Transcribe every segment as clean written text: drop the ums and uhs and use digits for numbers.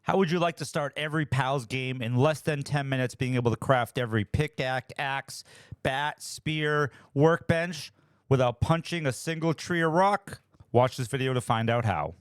How would you like to start every PALS game in less than 10 minutes, being able to craft every pickaxe, axe, bat, spear, workbench without punching a single tree or rock? Watch this video to find out how.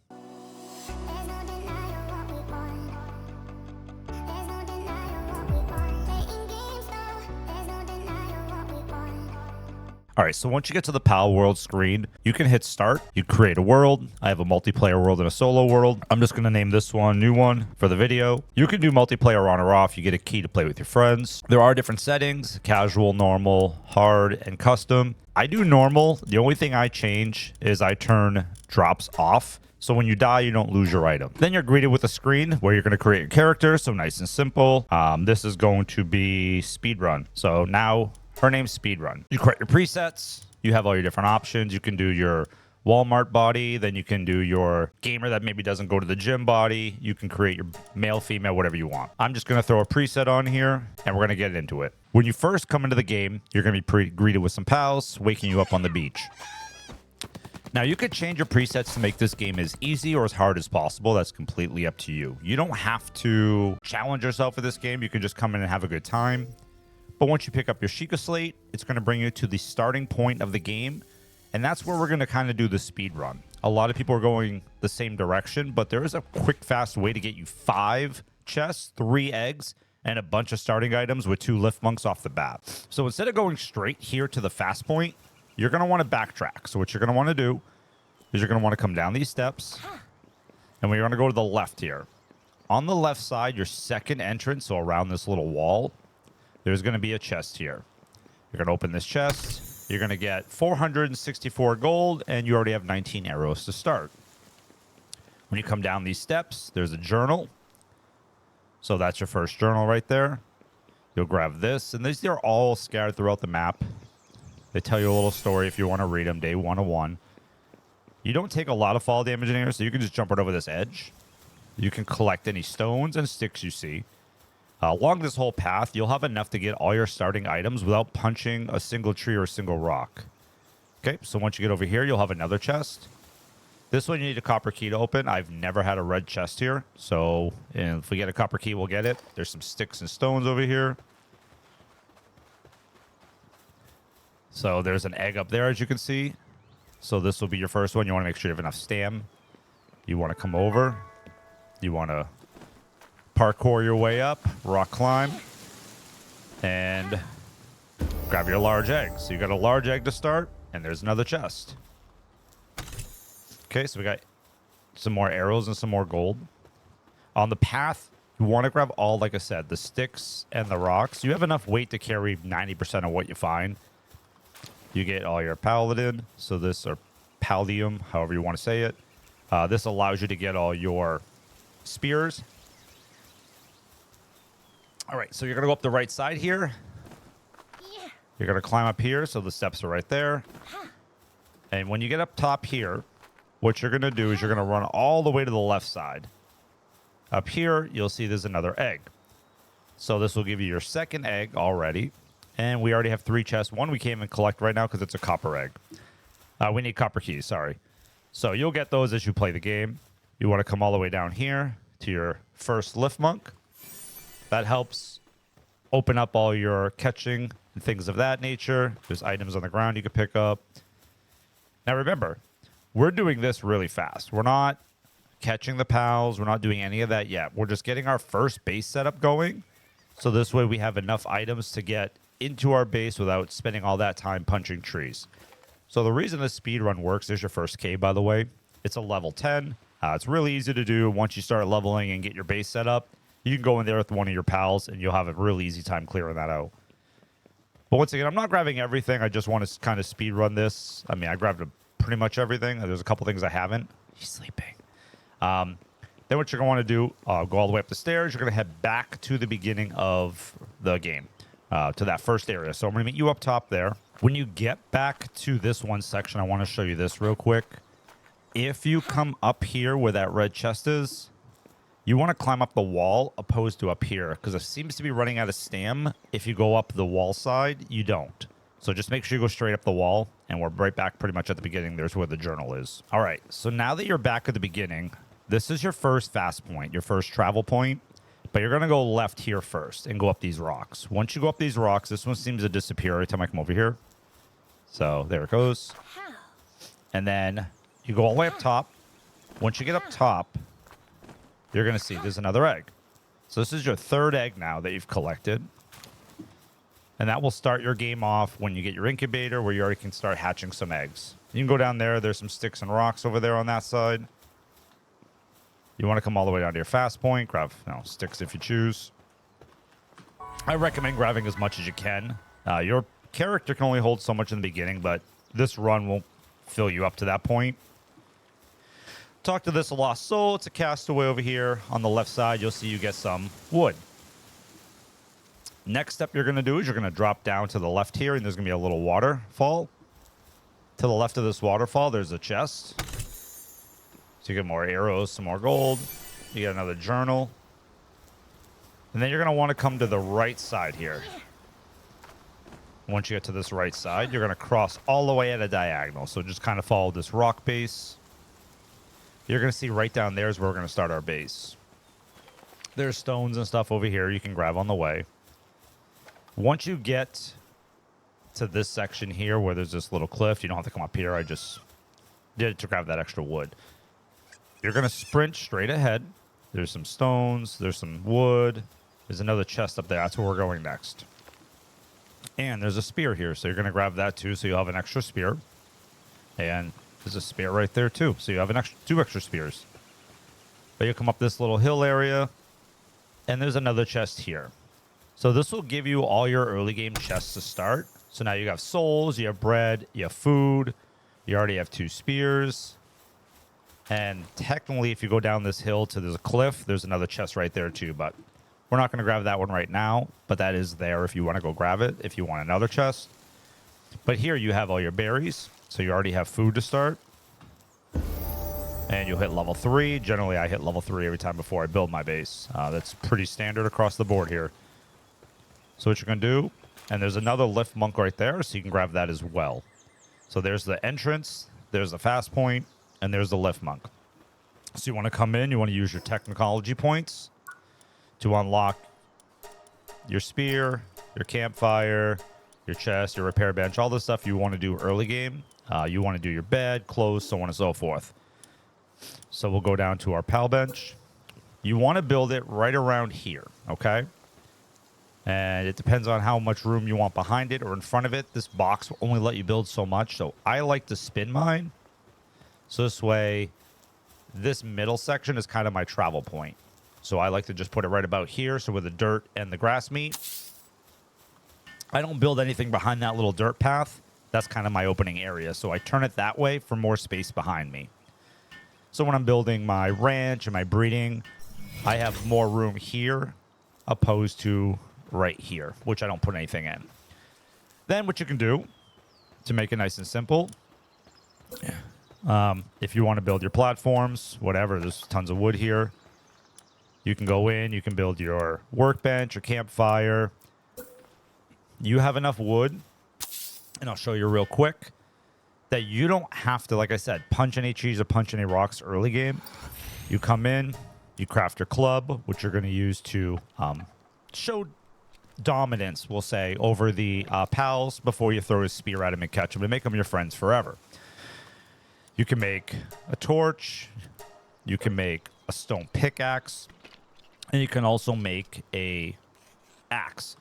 All right, so once you get to the PAL world screen, you can hit start. You create a world. I have a multiplayer world and a solo world. I'm just going to name this one new one for the video. You can do multiplayer on or off. You get a key to play with your friends. There are different settings: casual, normal, hard, and custom. I do normal. The only thing I change is I turn drops off. So when you die, you don't lose your item. Then you're greeted with a screen where you're going to create your character. So nice and simple. This is going to be speedrun. So now her name's Speedrun. You create your presets. You have all your different options. You can do your Walmart body. Then you can do your gamer that maybe doesn't go to the gym body. You can create your male, female, whatever you want. I'm just going to throw a preset on here, and we're going to get into it. When you first come into the game, you're going to be greeted with some pals waking you up on the beach. Now, you could change your presets to make this game as easy or as hard as possible. That's completely up to you. You don't have to challenge yourself for this game. You can just come in and have a good time. But once you pick up your Sheikah slate, it's going to bring you to the starting point of the game. And that's where we're going to kind of do the speed run. A lot of people are going the same direction, but there is a quick, fast way to get you 5 chests, 3 eggs, and a bunch of starting items with 2 lift monks off the bat. So instead of going straight here to the fast point, you're going to want to backtrack. So what you're going to want to do is you're going to want to come down these steps, and we're going to go to the left here. On the left side, your second entrance, so around this little wall, there's going to be a chest here. You're going to open this chest. You're going to get 464 gold, and you already have 19 arrows to start. When you come down these steps, there's a journal. So that's your first journal right there. You'll grab this, and these are all scattered throughout the map. They tell you a little story if you want to read them, day 101. You don't take a lot of fall damage in here, so you can just jump right over this edge. You can collect any stones and sticks you see. Along this whole path, you'll have enough to get all your starting items without punching a single tree or a single rock. Okay, so once you get over here, you'll have another chest. This one you need a copper key to open. I've never had a red chest here, so if we get a copper key, we'll get it. There's some sticks and stones over here. So there's an egg up there, as you can see. So this will be your first one. You want to make sure you have enough stam. You want to come over. You want to parkour your way up, rock climb, and grab your large egg. So you got a large egg to start, and there's another chest. Okay, so we got some more arrows and some more gold. On the path, you want to grab all, like I said, the sticks and the rocks. You have enough weight to carry 90% of what you find. You get all your paladin, so this, or paldium, however you want to say it. This allows you to get all your spears. All right, so you're going to go up the right side here. Yeah. You're going to climb up here, so the steps are right there. And when you get up top here, what you're going to do is you're going to run all the way to the left side. Up here, you'll see there's another egg. So this will give you your second egg already. And we already have 3 chests. One we can't even collect right now because it's a copper egg. We need copper keys, sorry. So you'll get those as you play the game. You want to come all the way down here to your first lift monk. That helps open up all your catching and things of that nature. There's items on the ground you can pick up. Now remember, we're doing this really fast. We're not catching the pals. We're not doing any of that yet. We're just getting our first base setup going. So this way we have enough items to get into our base without spending all that time punching trees. So the reason this speed run works is your first cave, by the way. It's a level 10. It's really easy to do. Once you start leveling and get your base set up, you can go in there with one of your pals, and you'll have a really easy time clearing that out. But once again, I'm not grabbing everything. I just want to kind of speed run this. I mean, I grabbed pretty much everything. There's a couple things I haven't. He's sleeping. Then what you're going to want to do, go all the way up the stairs. You're going to head back to the beginning of the game, to that first area. So I'm going to meet you up top there. When you get back to this one section, I want to show you this real quick. If you come up here where that red chest is, you want to climb up the wall opposed to up here, because it seems to be running out of stam. If you go up the wall side, you don't. So just make sure you go straight up the wall, and we're right back pretty much at the beginning. There's where the journal is. All right, so now that you're back at the beginning, This is your first fast point, your first travel point. But you're going to go left here first and go up these rocks. Once you go up these rocks, this one seems to disappear every time I come over here. So there it goes. And then you go all the way up top. Once you get up top, you're going to see there's another egg. So this is your third egg now that you've collected. And that will start your game off when you get your incubator where you already can start hatching some eggs. You can go down there. There's some sticks and rocks over there on that side. You want to come all the way down to your fast point. Grab sticks if you choose. I recommend grabbing as much as you can. Your character can only hold so much in the beginning, but this run will fill you up to that point. Talk to this a lost soul. It's a castaway over here. On the left side, you'll see you get some wood. Next step you're going to do is you're going to drop down to the left here, and there's going to be a little waterfall. To the left of this waterfall, there's a chest. So you get more arrows, some more gold. You get another journal. And then you're going to want to come to the right side here. Once you get to this right side, you're going to cross all the way at a diagonal. So just kind of follow this rock base. You're going to see right down there is where we're going to start our base. There's stones and stuff over here you can grab on the way. Once you get to this section here where there's this little cliff, you don't have to come up here. I just did it to grab that extra wood. You're going to sprint straight ahead. There's some stones. There's some wood. There's another chest up there. That's where we're going next. And there's a spear here. So you're going to grab that too. So you'll have an extra spear. And there's a spear right there too. So you have two extra spears. But you'll come up this little hill area. And there's another chest here. So this will give you all your early game chests to start. So now you have souls. You have bread. You have food. You already have 2 spears. And technically, if you go down this hill to there's a cliff, there's another chest right there too. But we're not going to grab that one right now. But that is there if you want to go grab it, if you want another chest. But here you have all your berries. So you already have food to start. And you'll hit level 3. Generally, I hit level 3 every time before I build my base. That's pretty standard across the board here. So what you're going to do, and there's another lift monk right there, so you can grab that as well. So there's the entrance, there's the fast point, and there's the lift monk. So you want to come in, you want to use your technology points to unlock your spear, your campfire, your chest, your repair bench, all the stuff you want to do early game. You want to do your bed, clothes, so on and so forth. So we'll go down to our pal bench. You want to build it right around here, okay? And it depends on how much room you want behind it or in front of it. This box will only let you build so much. So I like to spin mine. So this way, this middle section is kind of my travel point. So I like to just put it right about here. So where the dirt and the grass meet. I don't build anything behind that little dirt path. That's kind of my opening area. So I turn it that way for more space behind me. So when I'm building my ranch and my breeding, I have more room here opposed to right here, which I don't put anything in. Then what you can do to make it nice and simple, if you want to build your platforms, whatever, there's tons of wood here. You can go in, you can build your workbench, your campfire. You have enough wood, and I'll show you real quick, that you don't have to, like I said, punch any trees or punch any rocks early game. You come in, you craft your club, which you're going to use to show dominance, we'll say, over the pals before you throw a spear at them and catch them to make them your friends forever. You can make a torch. You can make a stone pickaxe. And you can also make a axe.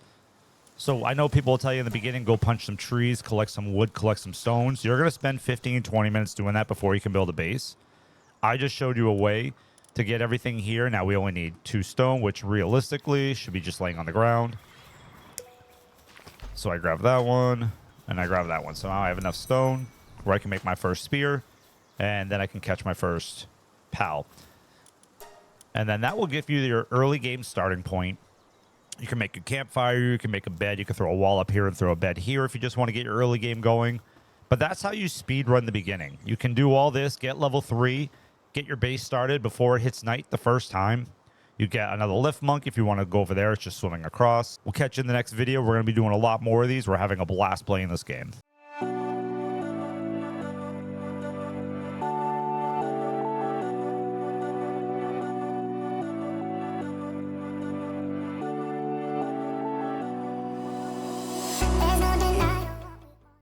So I know people will tell you in the beginning, go punch some trees, collect some wood, collect some stones. You're going to spend 15, 20 minutes doing that before you can build a base. I just showed you a way to get everything here. Now we only need 2 stone, which realistically should be just laying on the ground. So I grab that one, and I grab that one. So now I have enough stone where I can make my first spear, and then I can catch my first pal. And then that will give you your early game starting point. You can make a campfire, you can make a bed, you can throw a wall up here and throw a bed here if you just want to get your early game going. But that's how you speed run the beginning. You can do all this, get level 3, get your base started before it hits night the first time. You get another lift monk if you want to go over there. It's just swimming across. We'll catch you in the next video. We're going to be doing a lot more of these. We're having a blast playing this game.